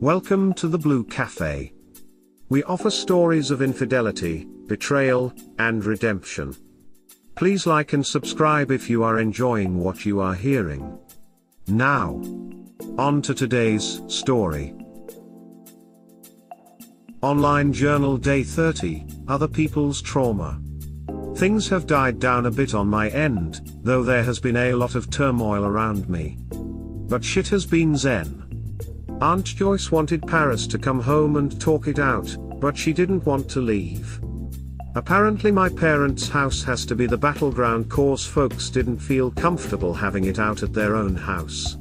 Welcome to the Blue Cafe. We offer stories of infidelity, betrayal, and redemption. Please like and subscribe if you are enjoying what you are hearing. Now, on to today's story. Online Journal Day 30, Other People's Trauma. Things have died down a bit on my end, though there has been a lot of turmoil around me. But shit has been zen. Aunt Joyce wanted Paris to come home and talk it out, but she didn't want to leave. Apparently my parents' house has to be the battleground cause folks didn't feel comfortable having it out at their own house.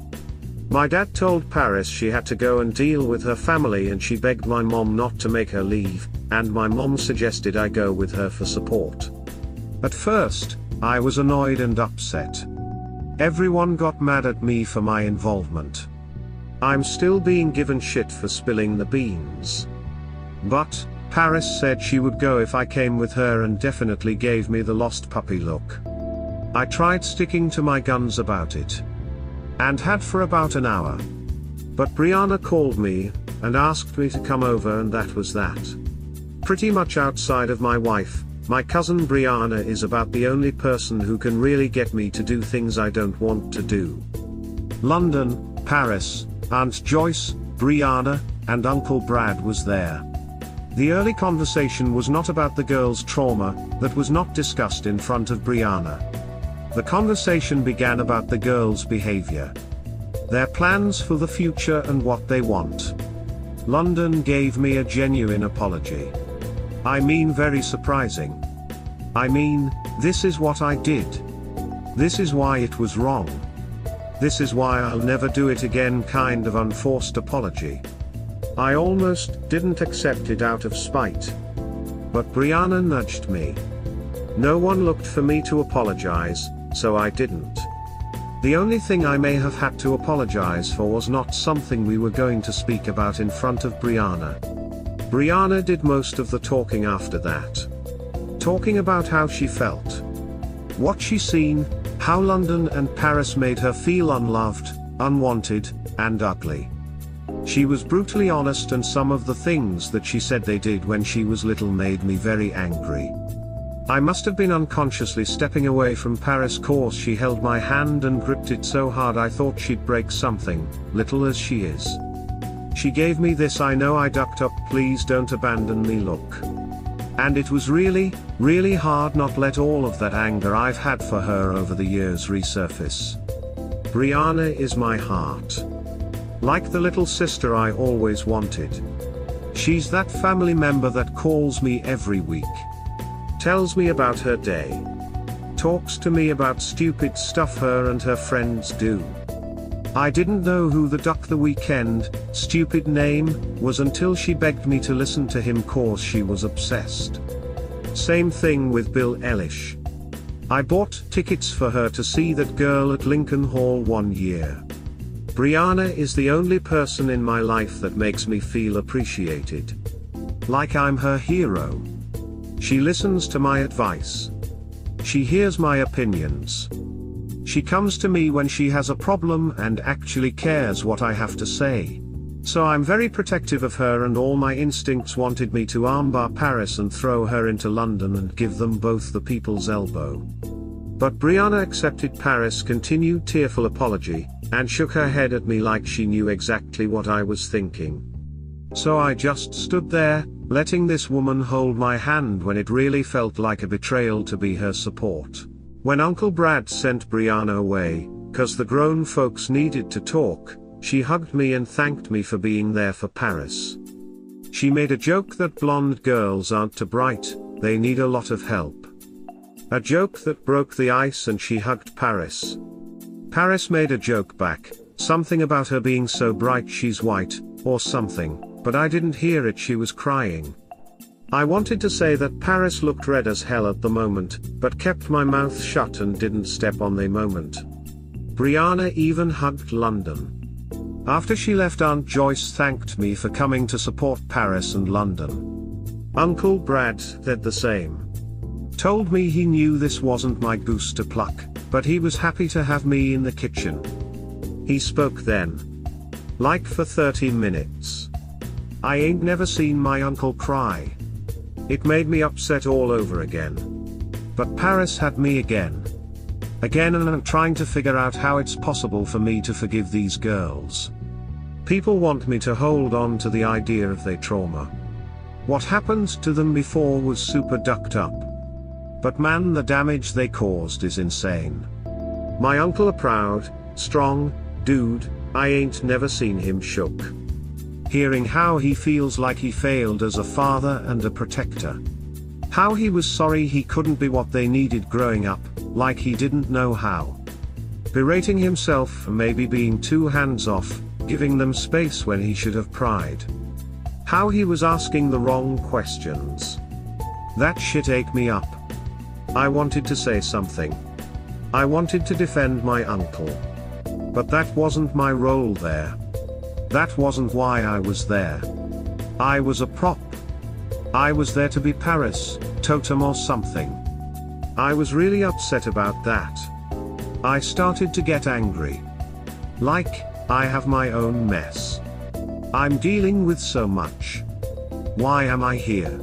My dad told Paris she had to go and deal with her family and she begged my mom not to make her leave, and my mom suggested I go with her for support. At first, I was annoyed and upset. Everyone got mad at me for my involvement. I'm still being given shit for spilling the beans. But, Paris said she would go if I came with her and definitely gave me the lost puppy look. I tried sticking to my guns about it. And had for about an hour. But Brianna called me, and asked me to come over and that was that. Pretty much outside of my wife, my cousin Brianna is about the only person who can really get me to do things I don't want to do. London, Paris, Aunt Joyce, Brianna, and Uncle Brad was there. The early conversation was not about the girl's trauma, that was not discussed in front of Brianna. The conversation began about the girl's behavior. Their plans for the future and what they want. London gave me a genuine apology. I mean, very surprising. I mean, this is what I did. This is why it was wrong. This is why I'll never do it again kind of unforced apology. I almost didn't accept it out of spite. But Brianna nudged me. No one looked for me to apologize, so I didn't. The only thing I may have had to apologize for was not something we were going to speak about in front of Brianna. Brianna did most of the talking after that. Talking about how she felt. What she seen, how London and Paris made her feel unloved, unwanted, and ugly. She was brutally honest and some of the things that she said they did when she was little made me very angry. I must have been unconsciously stepping away from Paris cause she held my hand and gripped it so hard I thought she'd break something, little as she is. She gave me this I know I ducked up please don't abandon me look. And it was really, really hard not let all of that anger I've had for her over the years resurface. Brianna is my heart. Like the little sister I always wanted. She's that family member that calls me every week. Tells me about her day. Talks to me about stupid stuff her and her friends do. I didn't know who the Duck the Weekend, stupid name, was until she begged me to listen to him cause she was obsessed. Same thing with Bill Eilish. I bought tickets for her to see that girl at Lincoln Hall one year. Brianna is the only person in my life that makes me feel appreciated. Like I'm her hero. She listens to my advice. She hears my opinions. She comes to me when she has a problem and actually cares what I have to say. So I'm very protective of her and all my instincts wanted me to armbar Paris and throw her into London and give them both the people's elbow. But Brianna accepted Paris' continued tearful apology, and shook her head at me like she knew exactly what I was thinking. So I just stood there, letting this woman hold my hand when it really felt like a betrayal to be her support. When Uncle Brad sent Brianna away, cause the grown folks needed to talk, she hugged me and thanked me for being there for Paris. She made a joke that blonde girls aren't too bright, they need a lot of help. A joke that broke the ice and she hugged Paris. Paris made a joke back, something about her being so bright she's white, or something, but I didn't hear it, she was crying. I wanted to say that Paris looked red as hell at the moment, but kept my mouth shut and didn't step on the moment. Brianna even hugged London. After she left, Aunt Joyce thanked me for coming to support Paris and London. Uncle Brad did the same. Told me he knew this wasn't my goose to pluck, but he was happy to have me in the kitchen. He spoke then. Like for 30 minutes. I ain't never seen my uncle cry. It made me upset all over again. But Paris had me again. Again, and I'm trying to figure out how it's possible for me to forgive these girls. People want me to hold on to the idea of their trauma. What happened to them before was super ducked up. But man, the damage they caused is insane. My uncle a proud, strong dude, I ain't never seen him shook. Hearing how he feels like he failed as a father and a protector. How he was sorry he couldn't be what they needed growing up, like he didn't know how. Berating himself for maybe being too hands-off, giving them space when he should have pried. How he was asking the wrong questions. That shit ate me up. I wanted to say something. I wanted to defend my uncle. But that wasn't my role there. That wasn't why I was there. I was a prop. I was there to be Paris, totem or something. I was really upset about that. I started to get angry. Like, I have my own mess. I'm dealing with so much. Why am I here?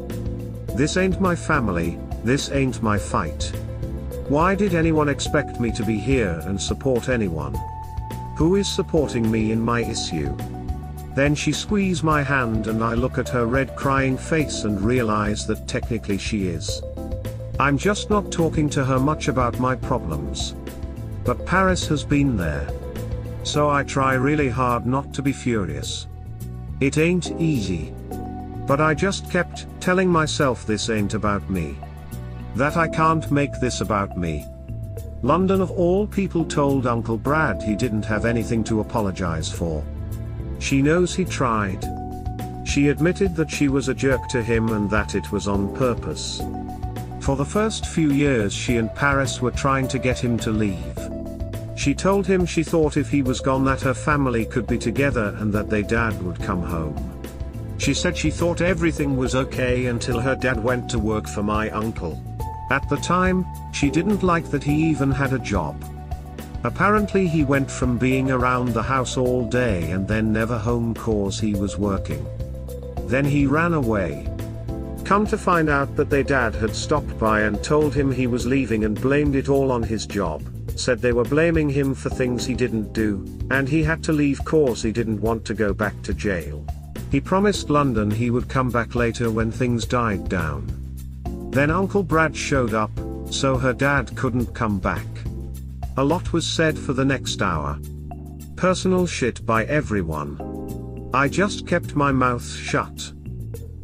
This ain't my family, this ain't my fight. Why did anyone expect me to be here and support anyone? Who is supporting me in my issue? Then she squeezed my hand and I look at her red crying face and realize that technically she is. I'm just not talking to her much about my problems. But Paris has been there. So I try really hard not to be furious. It ain't easy. But I just kept telling myself this ain't about me. That I can't make this about me. London of all people told Uncle Brad he didn't have anything to apologize for. She knows he tried. She admitted that she was a jerk to him and that it was on purpose. For the first few years she and Paris were trying to get him to leave. She told him she thought if he was gone that her family could be together and that their dad would come home. She said she thought everything was okay until her dad went to work for my uncle. At the time, she didn't like that he even had a job. Apparently he went from being around the house all day and then never home cause he was working. Then he ran away. Come to find out that their dad had stopped by and told him he was leaving and blamed it all on his job, said they were blaming him for things he didn't do, and he had to leave cause he didn't want to go back to jail. He promised London he would come back later when things died down. Then Uncle Brad showed up, so her dad couldn't come back. A lot was said for the next hour. Personal shit by everyone. I just kept my mouth shut.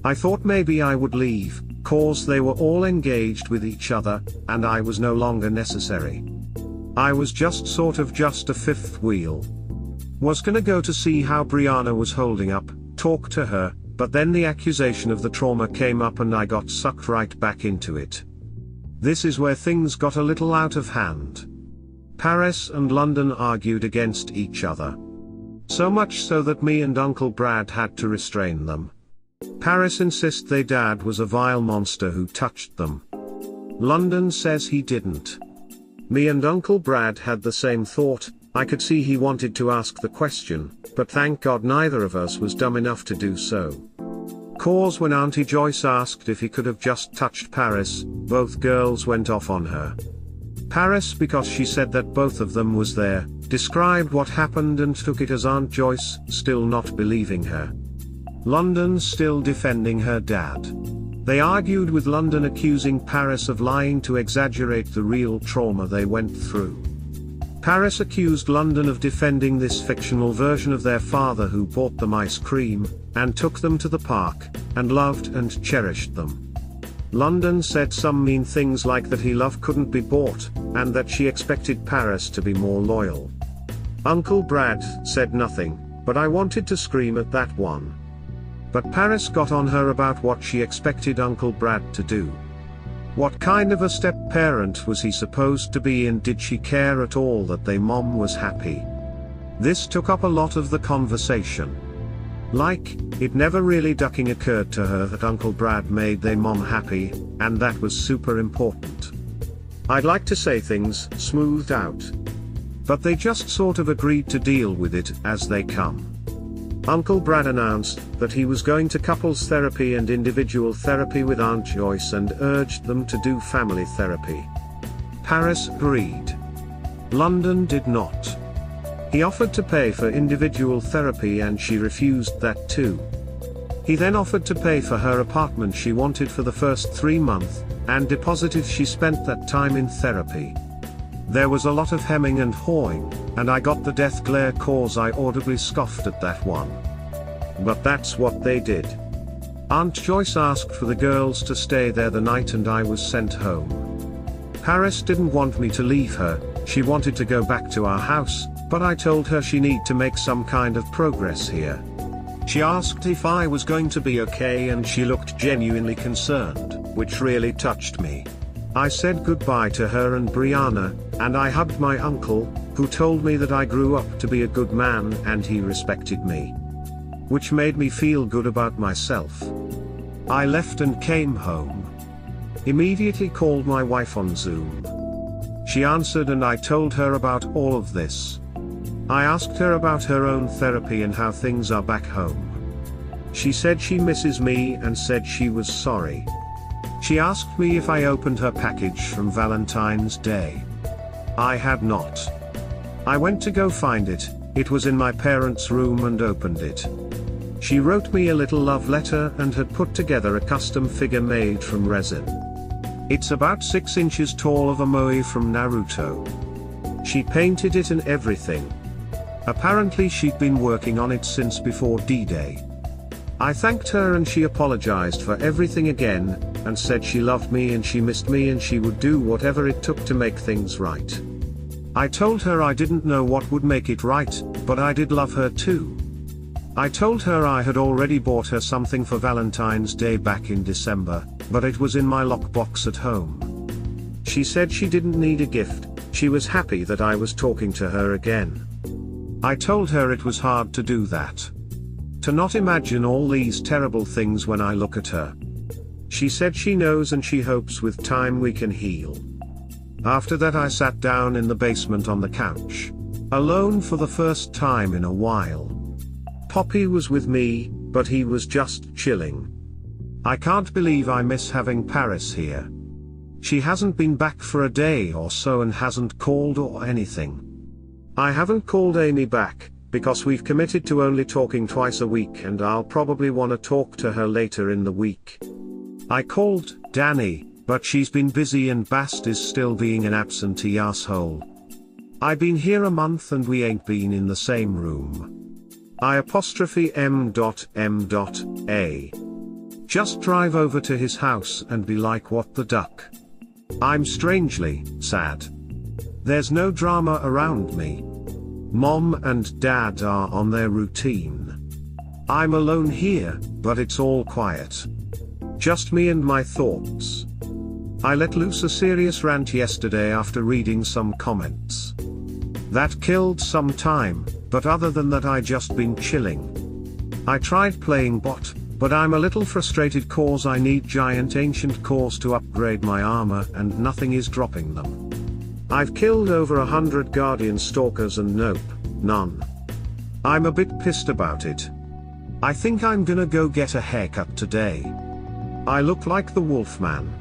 I thought maybe I would leave, cause they were all engaged with each other, and I was no longer necessary. I was just sort of just a fifth wheel. Was gonna go to see how Brianna was holding up, talk to her, but then the accusation of the trauma came up and I got sucked right back into it. This is where things got a little out of hand. Paris and London argued against each other. So much so that me and Uncle Brad had to restrain them. Paris insists their dad was a vile monster who touched them. London says he didn't. Me and Uncle Brad had the same thought. I could see he wanted to ask the question, but thank God neither of us was dumb enough to do so. Cause when Auntie Joyce asked if he could have just touched Paris, both girls went off on her. Paris, because she said that both of them was there, described what happened and took it as Aunt Joyce still not believing her. London still defending her dad. They argued with London accusing Paris of lying to exaggerate the real trauma they went through. Paris accused London of defending this fictional version of their father who bought them ice cream, and took them to the park, and loved and cherished them. London said some mean things like that he love couldn't be bought, and that she expected Paris to be more loyal. Uncle Brad said nothing, but I wanted to scream at that one. But Paris got on her about what she expected Uncle Brad to do. What kind of a step-parent was he supposed to be, and did she care at all that their mom was happy? This took up a lot of the conversation. Like, it never really ducking occurred to her that Uncle Brad made their mom happy, and that was super important. I'd like to say things smoothed out. But they just sort of agreed to deal with it as they come. Uncle Brad announced that he was going to couples therapy and individual therapy with Aunt Joyce and urged them to do family therapy. Paris agreed. London did not. He offered to pay for individual therapy and she refused that too. He then offered to pay for her apartment she wanted for the first 3 months, and deposited she spent that time in therapy. There was a lot of hemming and hawing, and I got the death glare cause I audibly scoffed at that one. But that's what they did. Aunt Joyce asked for the girls to stay there the night and I was sent home. Paris didn't want me to leave her, she wanted to go back to our house, but I told her she need to make some kind of progress here. She asked if I was going to be okay and she looked genuinely concerned, which really touched me. I said goodbye to her and Brianna, and I hugged my uncle, who told me that I grew up to be a good man and he respected me. Which made me feel good about myself. I left and came home. Immediately called my wife on Zoom. She answered and I told her about all of this. I asked her about her own therapy and how things are back home. She said she misses me and said she was sorry. She asked me if I opened her package from Valentine's Day. I had not. I went to go find it, it was in my parents' room and opened it. She wrote me a little love letter and had put together a custom figure made from resin. It's about 6 inches tall of a moe from Naruto. She painted it and everything. Apparently she'd been working on it since before D-Day. I thanked her and she apologized for everything again, and said she loved me and she missed me and she would do whatever it took to make things right. I told her I didn't know what would make it right, but I did love her too. I told her I had already bought her something for Valentine's Day back in December, but it was in my lockbox at home. She said she didn't need a gift, she was happy that I was talking to her again. I told her it was hard to do that. To not imagine all these terrible things when I look at her. She said she knows and she hopes with time we can heal. After that I sat down in the basement on the couch. Alone for the first time in a while. Poppy was with me, but he was just chilling. I can't believe I miss having Paris here. She hasn't been back for a day or so and hasn't called or anything. I haven't called Amy back, because we've committed to only talking twice a week and I'll probably want to talk to her later in the week. I called Danny, but she's been busy and Bast is still being an absentee asshole. I've been here a month and we ain't been in the same room. I''M.M.A. Just drive over to his house and be like what the duck. I'm strangely sad. There's no drama around me. Mom and Dad are on their routine. I'm alone here, but it's all quiet. Just me and my thoughts. I let loose a serious rant yesterday after reading some comments. That killed some time, but other than that I just been chilling. I tried playing bot, but I'm a little frustrated cause I need giant ancient cores to upgrade my armor and nothing is dropping them. I've killed over 100 Guardian Stalkers and nope, none. I'm a bit pissed about it. I think I'm gonna go get a haircut today. I look like the Wolfman.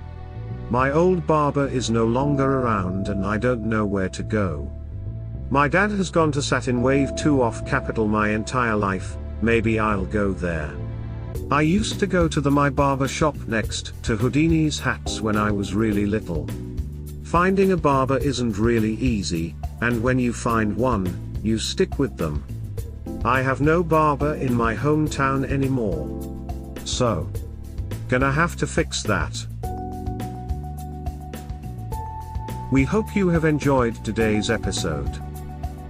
My old barber is no longer around and I don't know where to go. My dad has gone to Satin Wave 2 off Capital my entire life, maybe I'll go there. I used to go to the My Barber shop next to Houdini's hats when I was really little. Finding a barber isn't really easy, and when you find one, you stick with them. I have no barber in my hometown anymore. So, gonna have to fix that. We hope you have enjoyed today's episode.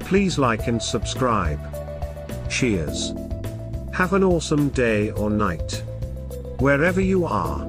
Please like and subscribe. Cheers. Have an awesome day or night. Wherever you are.